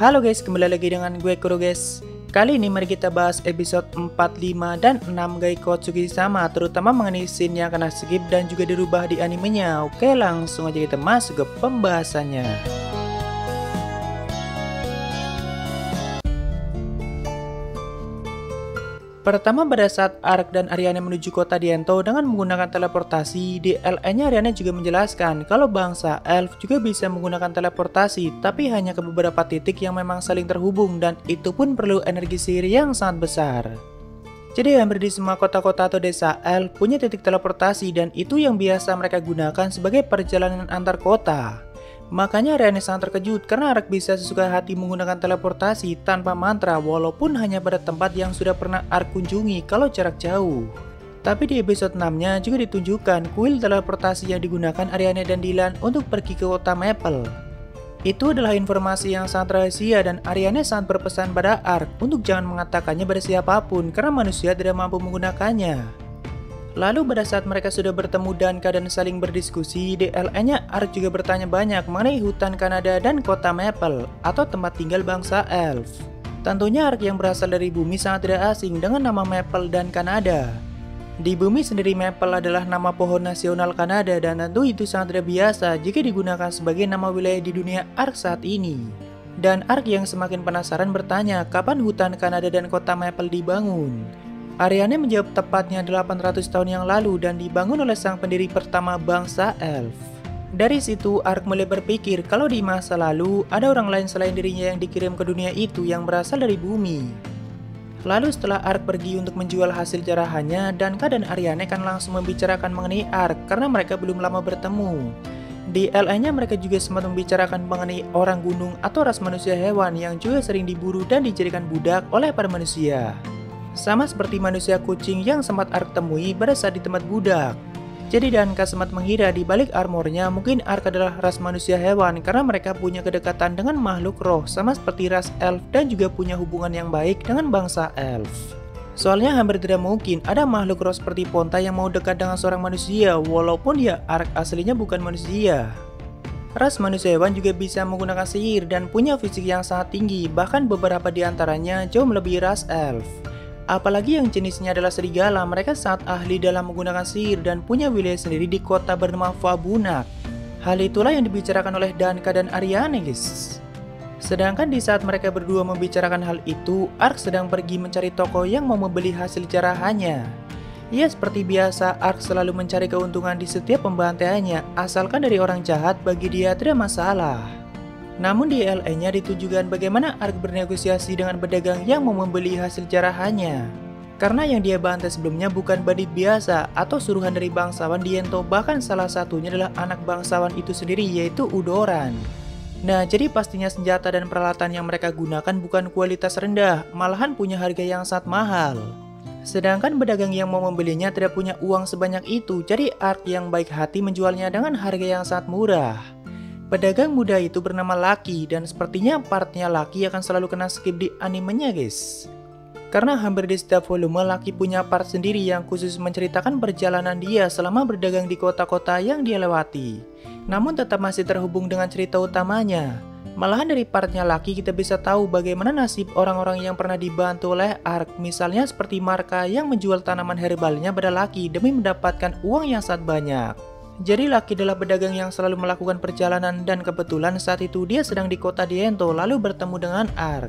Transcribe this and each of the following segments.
Halo guys, kembali lagi dengan gue Kuro guys. Kali ini mari kita bahas episode 4, 5, dan 6 Gaikotsuki sama, terutama mengenai scene yang kena skip dan juga dirubah di animenya. Oke, langsung aja kita masuk ke pembahasannya. Pertama, pada saat Ark dan Ariane menuju kota Diento dengan menggunakan teleportasi, di LN-nya Ariane juga menjelaskan kalau bangsa Elf juga bisa menggunakan teleportasi, tapi hanya ke beberapa titik yang memang saling terhubung dan itu pun perlu energi sihir yang sangat besar. Jadi hampir di semua kota-kota atau desa Elf punya titik teleportasi dan itu yang biasa mereka gunakan sebagai perjalanan antar kota. Makanya Ariane sangat terkejut karena Ark bisa sesuka hati menggunakan teleportasi tanpa mantra walaupun hanya pada tempat yang sudah pernah Ark kunjungi kalau jarak jauh. Tapi di episode 6-nya juga ditunjukkan kuil teleportasi yang digunakan Ariane dan Dylan untuk pergi ke kota Maple. Itu adalah informasi yang sangat rahasia dan Ariane sangat berpesan pada Ark untuk jangan mengatakannya pada siapapun karena manusia tidak mampu menggunakannya. Lalu pada saat mereka sudah bertemu Danka dan saling berdiskusi, di LN-nya Ark juga bertanya banyak mengenai hutan Kanada dan kota Maple atau tempat tinggal bangsa Elf. Tentunya Ark yang berasal dari bumi sangat tidak asing dengan nama Maple dan Kanada. Di bumi sendiri Maple adalah nama pohon nasional Kanada dan tentu itu sangat tidak biasa jika digunakan sebagai nama wilayah di dunia Ark saat ini. Dan Ark yang semakin penasaran bertanya kapan hutan Kanada dan kota Maple dibangun. Ariane menjawab tepatnya 800 tahun yang lalu dan dibangun oleh sang pendiri pertama bangsa Elf. Dari situ Ark mulai berpikir kalau di masa lalu ada orang lain selain dirinya yang dikirim ke dunia itu yang berasal dari bumi. Lalu setelah Ark pergi untuk menjual hasil jarahannya, Danka dan Ariane kan langsung membicarakan mengenai Ark karena mereka belum lama bertemu. Di LN-nya mereka juga sempat membicarakan mengenai orang gunung atau ras manusia hewan yang juga sering diburu dan dijadikan budak oleh para manusia. Sama seperti manusia kucing yang sempat Ark temui pada saat di tempat budak. Jadi Danka sempat mengira di balik armornya mungkin Ark adalah ras manusia hewan karena mereka punya kedekatan dengan makhluk roh sama seperti ras Elf dan juga punya hubungan yang baik dengan bangsa Elf. Soalnya hampir tidak mungkin ada makhluk roh seperti Ponta yang mau dekat dengan seorang manusia walaupun ya Ark aslinya bukan manusia. Ras manusia hewan juga bisa menggunakan sihir dan punya fisik yang sangat tinggi, bahkan beberapa di antaranya jauh melebihi ras Elf. Apalagi yang jenisnya adalah serigala, mereka sangat ahli dalam menggunakan sihir dan punya wilayah sendiri di kota bernama Fabunak. Hal itulah yang dibicarakan oleh Danka dan Ariane guys. Sedangkan di saat mereka berdua membicarakan hal itu, Ark sedang pergi mencari toko yang mau membeli hasil jarahannya. Ya seperti biasa, Ark selalu mencari keuntungan di setiap pembantaiannya, asalkan dari orang jahat bagi dia tidak masalah. Namun di LN-nya ditunjukkan bagaimana Ark bernegosiasi dengan pedagang yang mau membeli hasil jarahannya. Karena yang dia bantai sebelumnya bukan bandit biasa atau suruhan dari bangsawan Diento, bahkan salah satunya adalah anak bangsawan itu sendiri yaitu Udoran. Nah jadi pastinya senjata dan peralatan yang mereka gunakan bukan kualitas rendah, malahan punya harga yang sangat mahal. Sedangkan pedagang yang mau membelinya tidak punya uang sebanyak itu, jadi Ark yang baik hati menjualnya dengan harga yang sangat murah. Pedagang muda itu bernama Lucky dan sepertinya partnya Lucky akan selalu kena skip di animenya guys. Karena hampir di setiap volume Lucky punya part sendiri yang khusus menceritakan perjalanan dia selama berdagang di kota-kota yang dia lewati. Namun tetap masih terhubung dengan cerita utamanya. Malahan dari partnya Lucky kita bisa tahu bagaimana nasib orang-orang yang pernah dibantu oleh Ark. Misalnya seperti Marka yang menjual tanaman herbalnya pada Lucky demi mendapatkan uang yang sangat banyak. Jadi Lucky adalah pedagang yang selalu melakukan perjalanan dan kebetulan saat itu dia sedang di kota Diento lalu bertemu dengan Ark.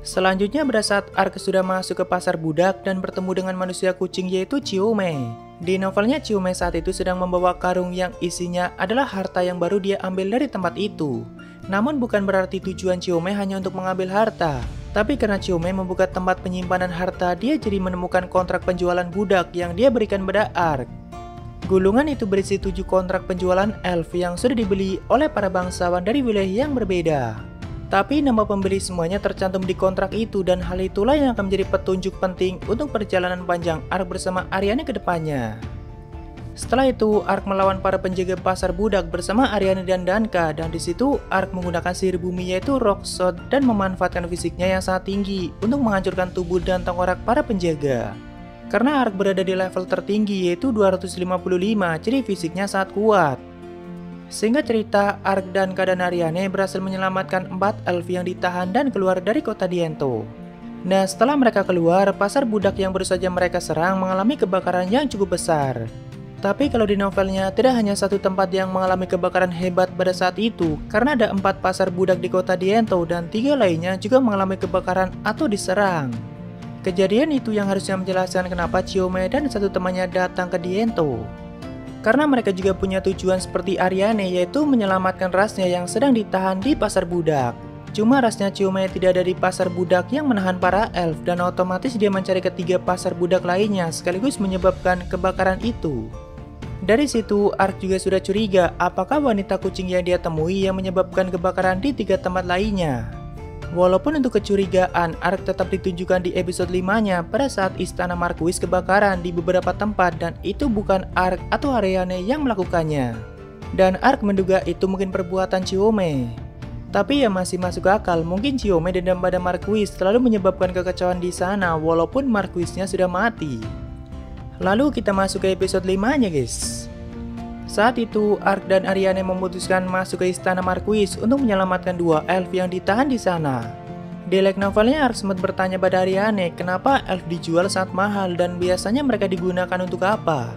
Selanjutnya pada saat Ark sudah masuk ke pasar budak dan bertemu dengan manusia kucing yaitu Chiume. Di novelnya Chiume saat itu sedang membawa karung yang isinya adalah harta yang baru dia ambil dari tempat itu. Namun bukan berarti tujuan Chiume hanya untuk mengambil harta. Tapi karena Chiume membuka tempat penyimpanan harta, dia jadi menemukan kontrak penjualan budak yang dia berikan pada Ark. Gulungan itu berisi 7 kontrak penjualan Elf yang sudah dibeli oleh para bangsawan dari wilayah yang berbeda. Tapi nama pembeli semuanya tercantum di kontrak itu dan hal itulah yang akan menjadi petunjuk penting untuk perjalanan panjang Ark bersama Ariane ke depannya. Setelah itu Ark melawan para penjaga pasar budak bersama Ariane dan Danka dan di situ Ark menggunakan sihir bumi yaitu Rock Shot dan memanfaatkan fisiknya yang sangat tinggi untuk menghancurkan tubuh dan tengkorak para penjaga. Karena Ark berada di level tertinggi yaitu 255, jadi fisiknya sangat kuat. Sehingga cerita Ark dan Ka dan Ariane berhasil menyelamatkan 4 elf yang ditahan dan keluar dari kota Diento. Nah, setelah mereka keluar, pasar budak yang baru saja mereka serang mengalami kebakaran yang cukup besar. Tapi kalau di novelnya, tidak hanya satu tempat yang mengalami kebakaran hebat pada saat itu, karena ada 4 pasar budak di kota Diento dan 3 lainnya juga mengalami kebakaran atau diserang. Kejadian itu yang harusnya menjelaskan kenapa Chiome dan satu temannya datang ke Diento. Karena mereka juga punya tujuan seperti Ariane, yaitu menyelamatkan rasnya yang sedang ditahan di pasar budak. Cuma rasnya Chiome tidak ada di pasar budak yang menahan para elf, dan otomatis dia mencari ketiga pasar budak lainnya sekaligus menyebabkan kebakaran itu. Dari situ, Ark juga sudah curiga apakah wanita kucing yang dia temui yang menyebabkan kebakaran di 3 tempat lainnya. Walaupun untuk kecurigaan, Ark tetap ditunjukkan di episode 5-nya pada saat istana Marquis kebakaran di beberapa tempat dan itu bukan Ark atau Ariane yang melakukannya. Dan Ark menduga itu mungkin perbuatan Chiome. Tapi ya masih masuk akal, mungkin Chiome dendam pada Marquis selalu menyebabkan kekacauan di sana walaupun Marquisnya sudah mati. Lalu kita masuk ke episode 5-nya guys. Saat itu, Ark dan Ariane memutuskan masuk ke istana Marquis untuk menyelamatkan 2 elf yang ditahan di sana. Di light novelnya, Ark sempat bertanya pada Ariane kenapa elf dijual sangat mahal dan biasanya mereka digunakan untuk apa.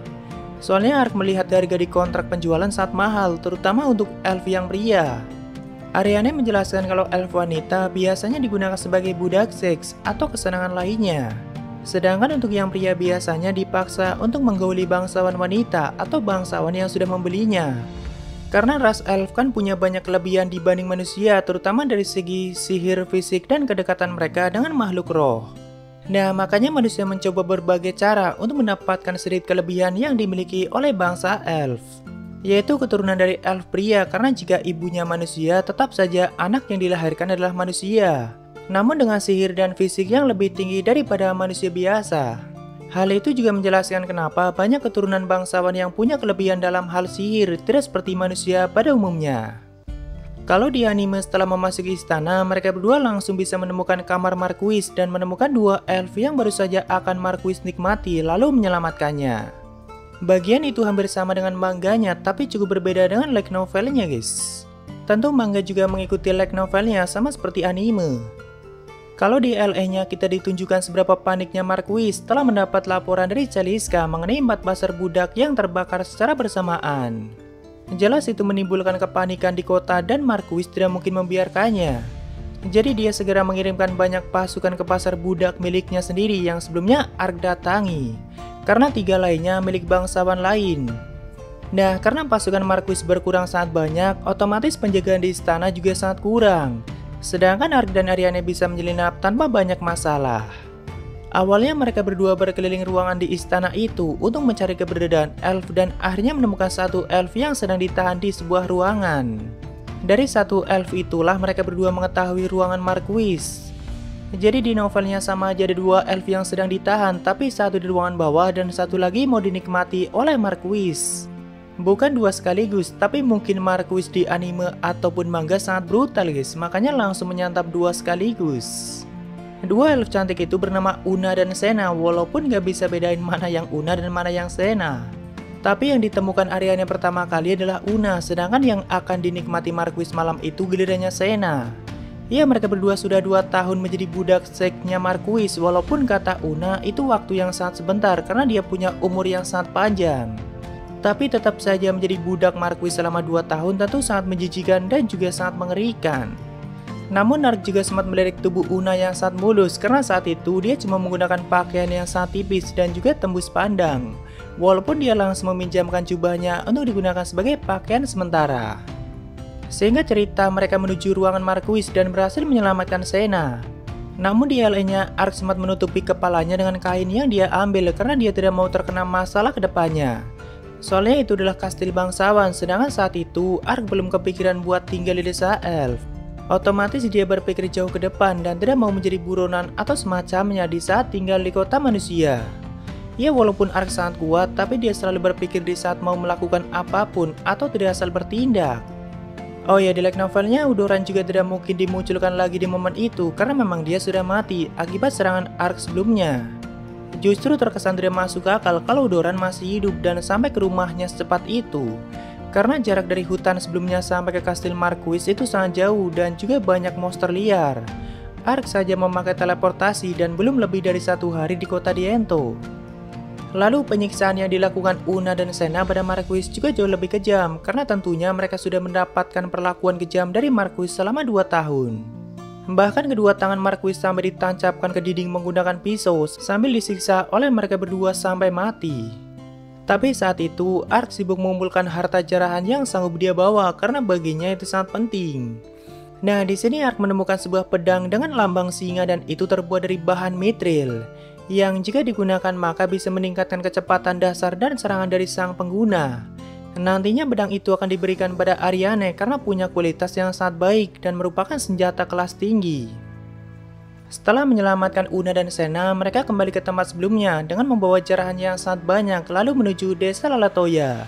Soalnya Ark melihat harga di kontrak penjualan sangat mahal, terutama untuk elf yang pria. Ariane menjelaskan kalau elf wanita biasanya digunakan sebagai budak seks atau kesenangan lainnya. Sedangkan untuk yang pria biasanya dipaksa untuk menggauli bangsawan wanita atau bangsawan yang sudah membelinya. Karena ras elf kan punya banyak kelebihan dibanding manusia, terutama dari segi sihir, fisik, dan kedekatan mereka dengan makhluk roh. Nah, makanya manusia mencoba berbagai cara untuk mendapatkan sedikit kelebihan yang dimiliki oleh bangsa elf, yaitu keturunan dari elf pria, karena jika ibunya manusia, tetap saja anak yang dilahirkan adalah manusia, namun dengan sihir dan fisik yang lebih tinggi daripada manusia biasa. Hal itu juga menjelaskan kenapa banyak keturunan bangsawan yang punya kelebihan dalam hal sihir, tidak seperti manusia pada umumnya. Kalau di anime setelah memasuki istana, mereka berdua langsung bisa menemukan kamar Marquis dan menemukan 2 elf yang baru saja akan Marquis nikmati lalu menyelamatkannya. Bagian itu hampir sama dengan manganya, tapi cukup berbeda dengan light novelnya guys. Tentu manga juga mengikuti light novelnya sama seperti anime. Kalau di LE-nya kita ditunjukkan seberapa paniknya Marquis setelah mendapat laporan dari Celiska mengenai 4 pasar budak yang terbakar secara bersamaan. Jelas itu menimbulkan kepanikan di kota dan Marquis tidak mungkin membiarkannya. Jadi dia segera mengirimkan banyak pasukan ke pasar budak miliknya sendiri yang sebelumnya Ark datangi, karena 3 lainnya milik bangsawan lain. Nah, karena pasukan Marquis berkurang sangat banyak, otomatis penjagaan di istana juga sangat kurang. Sedangkan Ark dan Ariane bisa menyelinap tanpa banyak masalah. Awalnya mereka berdua berkeliling ruangan di istana itu untuk mencari keberadaan elf dan akhirnya menemukan satu elf yang sedang ditahan di sebuah ruangan. Dari satu elf itulah mereka berdua mengetahui ruangan Marquis. Jadi di novelnya sama aja ada 2 elf yang sedang ditahan, tapi satu di ruangan bawah dan satu lagi mau dinikmati oleh Marquis. Bukan 2 sekaligus, tapi mungkin Marquis di anime ataupun manga sangat brutal guys, makanya langsung menyantap 2 sekaligus. 2 elf cantik itu bernama Una dan Sena, walaupun gak bisa bedain mana yang Una dan mana yang Sena. Tapi yang ditemukan Ariane pertama kali adalah Una, sedangkan yang akan dinikmati Marquis malam itu gilirannya Sena. Ya, mereka berdua sudah 2 tahun menjadi budak seksnya Marquis, walaupun kata Una itu waktu yang sangat sebentar karena dia punya umur yang sangat panjang. Tapi tetap saja menjadi budak Marquis selama 2 tahun tentu sangat menjijikan dan juga sangat mengerikan. Namun Ark juga sempat melirik tubuh Una yang sangat mulus karena saat itu dia cuma menggunakan pakaian yang sangat tipis dan juga tembus pandang. Walaupun dia langsung meminjamkan jubahnya untuk digunakan sebagai pakaian sementara. Sehingga cerita mereka menuju ruangan Marquis dan berhasil menyelamatkan Sena. Namun di LE-nya Ark sempat menutupi kepalanya dengan kain yang dia ambil karena dia tidak mau terkena masalah ke depannya. Soalnya itu adalah kastil bangsawan, sedangkan saat itu Ark belum kepikiran buat tinggal di desa elf. Otomatis dia berpikir jauh ke depan dan tidak mau menjadi buronan atau semacamnya di saat tinggal di kota manusia. Ya, walaupun Ark sangat kuat, tapi dia selalu berpikir di saat mau melakukan apapun atau tidak asal bertindak. Oh ya, di light novelnya Udoran juga tidak mungkin dimunculkan lagi di momen itu karena memang dia sudah mati akibat serangan Ark sebelumnya. Justru terkesan tidak masuk akal kalau Udoran masih hidup dan sampai ke rumahnya secepat itu. Karena jarak dari hutan sebelumnya sampai ke kastil Marquis itu sangat jauh dan juga banyak monster liar. Ark saja memakai teleportasi dan belum lebih dari 1 hari di kota Diento. Lalu penyiksaan yang dilakukan Una dan Senna pada Marquis juga jauh lebih kejam karena tentunya mereka sudah mendapatkan perlakuan kejam dari Marquis selama 2 tahun. Bahkan kedua tangan Marquis sampai ditancapkan ke dinding menggunakan pisau sambil disiksa oleh mereka berdua sampai mati. Tapi saat itu Ark sibuk mengumpulkan harta jarahan yang sanggup dia bawa karena baginya itu sangat penting. Nah, di sini Ark menemukan sebuah pedang dengan lambang singa dan itu terbuat dari bahan mithril, yang jika digunakan maka bisa meningkatkan kecepatan dasar dan serangan dari sang pengguna. Nantinya pedang itu akan diberikan pada Ariane karena punya kualitas yang sangat baik dan merupakan senjata kelas tinggi. Setelah menyelamatkan Una dan Senna, mereka kembali ke tempat sebelumnya dengan membawa jarahan yang sangat banyak lalu menuju desa Lalatoya.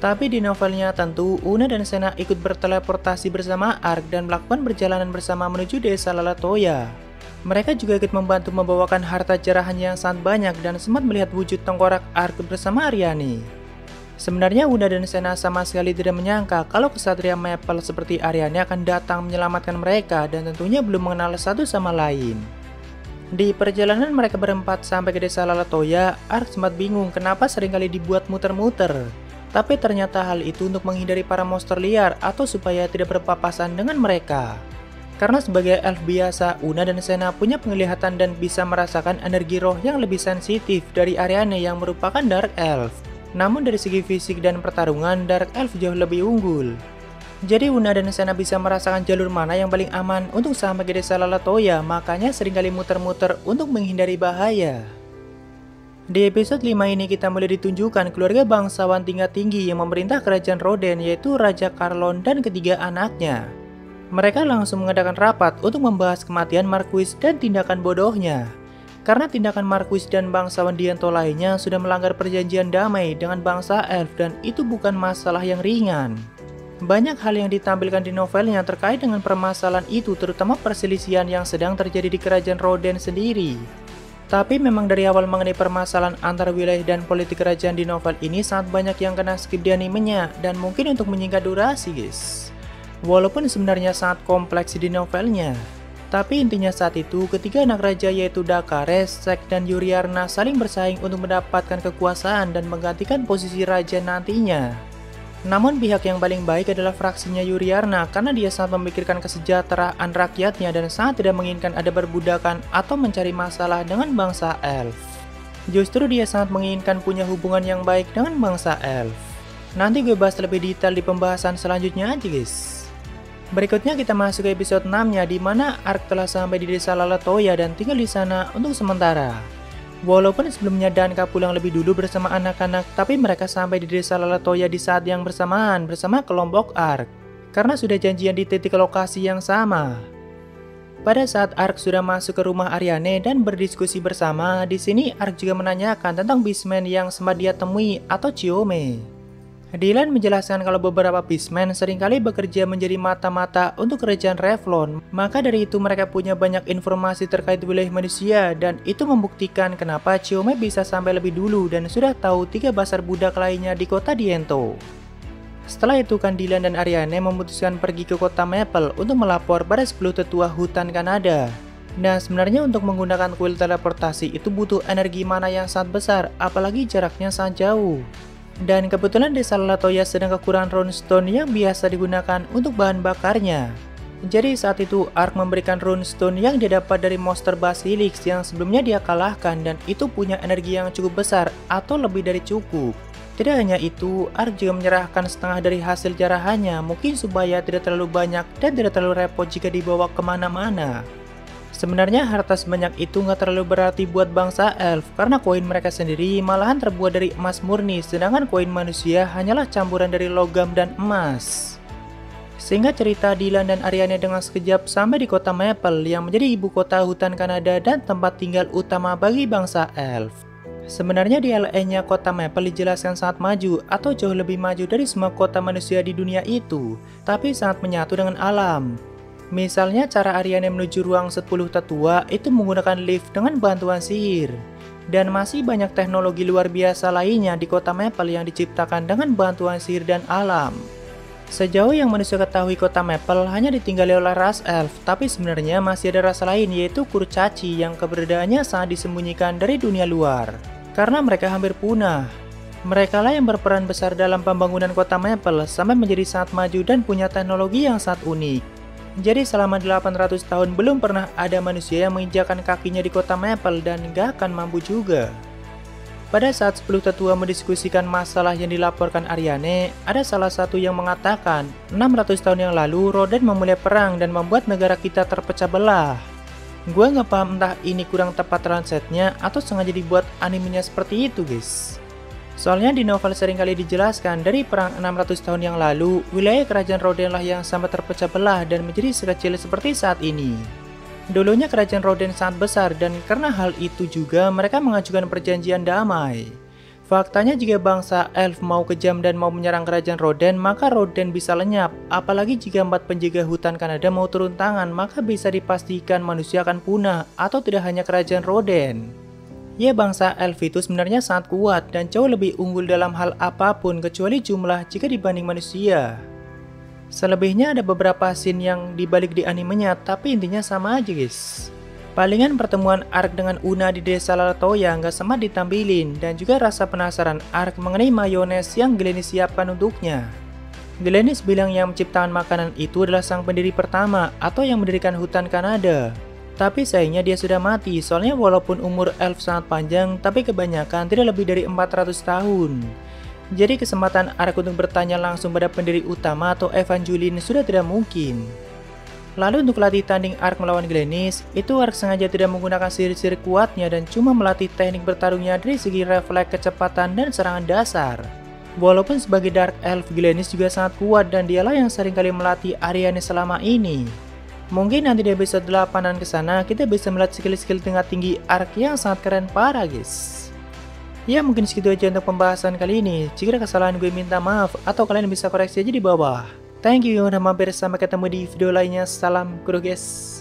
Tapi di novelnya tentu Una dan Senna ikut berteleportasi bersama Ark dan melakukan perjalanan bersama menuju desa Lalatoya. Mereka juga ikut membantu membawakan harta jarahan yang sangat banyak dan sempat melihat wujud tengkorak Ark bersama Ariane. Sebenarnya Una dan Senna sama sekali tidak menyangka kalau kesatria Maple seperti Ariane akan datang menyelamatkan mereka dan tentunya belum mengenal satu sama lain. Di perjalanan mereka berempat sampai ke desa Lalatoya, Ark sempat bingung kenapa seringkali dibuat muter-muter. Tapi ternyata hal itu untuk menghindari para monster liar atau supaya tidak berpapasan dengan mereka. Karena sebagai elf biasa, Una dan Senna punya penglihatan dan bisa merasakan energi roh yang lebih sensitif dari Ariane yang merupakan Dark Elf. Namun dari segi fisik dan pertarungan, Dark Elf jauh lebih unggul. Jadi Una dan Senna bisa merasakan jalur mana yang paling aman untuk sampai ke desa Lalatoya, makanya seringkali muter-muter untuk menghindari bahaya. Di episode 5 ini kita mulai ditunjukkan keluarga bangsawan tingkat tinggi yang memerintah kerajaan Roden, yaitu Raja Carlon dan ketiga anaknya. Mereka langsung mengadakan rapat untuk membahas kematian Marquis dan tindakan bodohnya. Karena tindakan Marquis dan bangsawan Diento lainnya sudah melanggar perjanjian damai dengan bangsa elf dan itu bukan masalah yang ringan. Banyak hal yang ditampilkan di novelnya terkait dengan permasalahan itu, terutama perselisihan yang sedang terjadi di kerajaan Roden sendiri. Tapi memang dari awal mengenai permasalahan antar wilayah dan politik kerajaan di novel ini sangat banyak yang kena skip di animenya dan mungkin untuk menyingkat durasi guys. Walaupun sebenarnya sangat kompleks di novelnya. Tapi intinya saat itu ketiga anak raja yaitu Dakares, Sek, dan Yuriarna saling bersaing untuk mendapatkan kekuasaan dan menggantikan posisi raja nantinya. Namun pihak yang paling baik adalah fraksinya Yuriarna karena dia sangat memikirkan kesejahteraan rakyatnya dan sangat tidak menginginkan ada perbudakan atau mencari masalah dengan bangsa elf. Justru dia sangat menginginkan punya hubungan yang baik dengan bangsa elf. Nanti gue bahas lebih detail di pembahasan selanjutnya aja guys. Berikutnya kita masuk ke episode 6-nya di mana Ark telah sampai di desa Lalatoya dan tinggal di sana untuk sementara. Walaupun sebelumnya Danka pulang lebih dulu bersama anak-anak, tapi mereka sampai di desa Lalatoya di saat yang bersamaan bersama kelompok Ark, karena sudah janjian di titik lokasi yang sama. Pada saat Ark sudah masuk ke rumah Ariane dan berdiskusi bersama, di sini Ark juga menanyakan tentang Beastman yang sempat dia temui atau Chiome. Dylan menjelaskan kalau beberapa Beastman seringkali bekerja menjadi mata-mata untuk kerajaan Revlon, maka dari itu mereka punya banyak informasi terkait wilayah manusia dan itu membuktikan kenapa Chiome bisa sampai lebih dulu dan sudah tahu 3 basar budak lainnya di kota Diento. Setelah itu kan Dylan dan Ariane memutuskan pergi ke kota Maple untuk melapor pada 10 tetua hutan Kanada. Nah sebenarnya untuk menggunakan kuil teleportasi itu butuh energi mana yang sangat besar, apalagi jaraknya sangat jauh. Dan kebetulan desa Lalatoya sedang kekurangan runestone yang biasa digunakan untuk bahan bakarnya. Jadi saat itu Ark memberikan runestone yang dia dapat dari monster Basilisk yang sebelumnya dia kalahkan dan itu punya energi yang cukup besar atau lebih dari cukup. Tidak hanya itu, Ark juga menyerahkan setengah dari hasil jarahannya mungkin supaya tidak terlalu banyak dan tidak terlalu repot jika dibawa kemana-mana. Sebenarnya harta sebanyak itu nggak terlalu berarti buat bangsa elf karena koin mereka sendiri malahan terbuat dari emas murni sedangkan koin manusia hanyalah campuran dari logam dan emas. Sehingga cerita Dylan dan Ariane dengan sekejap sampai di kota Maple yang menjadi ibu kota hutan Kanada dan tempat tinggal utama bagi bangsa elf. Sebenarnya di LA-nya kota Maple dijelaskan sangat maju atau jauh lebih maju dari semua kota manusia di dunia itu, tapi sangat menyatu dengan alam. Misalnya cara Ariane menuju ruang 10 tetua itu menggunakan lift dengan bantuan sihir. Dan masih banyak teknologi luar biasa lainnya di kota Maple yang diciptakan dengan bantuan sihir dan alam. Sejauh yang manusia ketahui, kota Maple hanya ditinggali oleh ras elf, tapi sebenarnya masih ada ras lain, yaitu kurcaci yang keberadaannya sangat disembunyikan dari dunia luar. Karena mereka hampir punah. Mereka lah yang berperan besar dalam pembangunan kota Maple sampai menjadi sangat maju dan punya teknologi yang sangat unik. Jadi selama 800 tahun belum pernah ada manusia yang menginjakan kakinya di kota Maple dan gak akan mampu juga. Pada saat 10 tetua mendiskusikan masalah yang dilaporkan Ariane, ada salah satu yang mengatakan 600 tahun yang lalu Roden memulai perang dan membuat negara kita terpecah belah. Gua nggak paham entah ini kurang tepat translate-nya atau sengaja dibuat animenya seperti itu guys. Soalnya di novel seringkali dijelaskan dari perang 600 tahun yang lalu, wilayah kerajaan Roden lah yang sampai terpecah belah dan menjadi sekecil seperti saat ini. Dulunya kerajaan Roden sangat besar dan karena hal itu juga mereka mengajukan perjanjian damai. Faktanya jika bangsa elf mau kejam dan mau menyerang kerajaan Roden, maka Roden bisa lenyap. Apalagi jika 4 penjaga hutan Kanada mau turun tangan, maka bisa dipastikan manusia akan punah atau tidak hanya kerajaan Roden. Ya, bangsa elf itu sebenarnya sangat kuat dan jauh lebih unggul dalam hal apapun kecuali jumlah jika dibanding manusia. Selebihnya ada beberapa scene yang dibalik di animenya, tapi intinya sama aja guys. Palingan pertemuan Ark dengan Una di desa Lalatoya nggak sempat ditampilin, dan juga rasa penasaran Ark mengenai mayones yang Glennis siapkan untuknya. Glennis bilang yang menciptakan makanan itu adalah sang pendiri pertama atau yang mendirikan hutan Kanada. Tapi sayangnya dia sudah mati, soalnya walaupun umur elf sangat panjang, tapi kebanyakan tidak lebih dari 400 tahun. Jadi kesempatan Ark untuk bertanya langsung pada pendiri utama atau Evangeline sudah tidak mungkin. Lalu untuk latih tanding Ark melawan Glennis, itu Ark sengaja tidak menggunakan sihir-sihir kuatnya dan cuma melatih teknik bertarungnya dari segi refleks, kecepatan, dan serangan dasar. Walaupun sebagai Dark Elf, Glennis juga sangat kuat dan dialah yang seringkali melatih Ariane selama ini. Mungkin nanti di episode 8-an kesana kita bisa melihat skill-skill tingkat tinggi Ark yang sangat keren parah guys. Ya mungkin segitu aja untuk pembahasan kali ini. Jika ada kesalahan gue minta maaf atau kalian bisa koreksi aja di bawah. Thank you udah mampir, sampai ketemu di video lainnya. Salam kuro guys.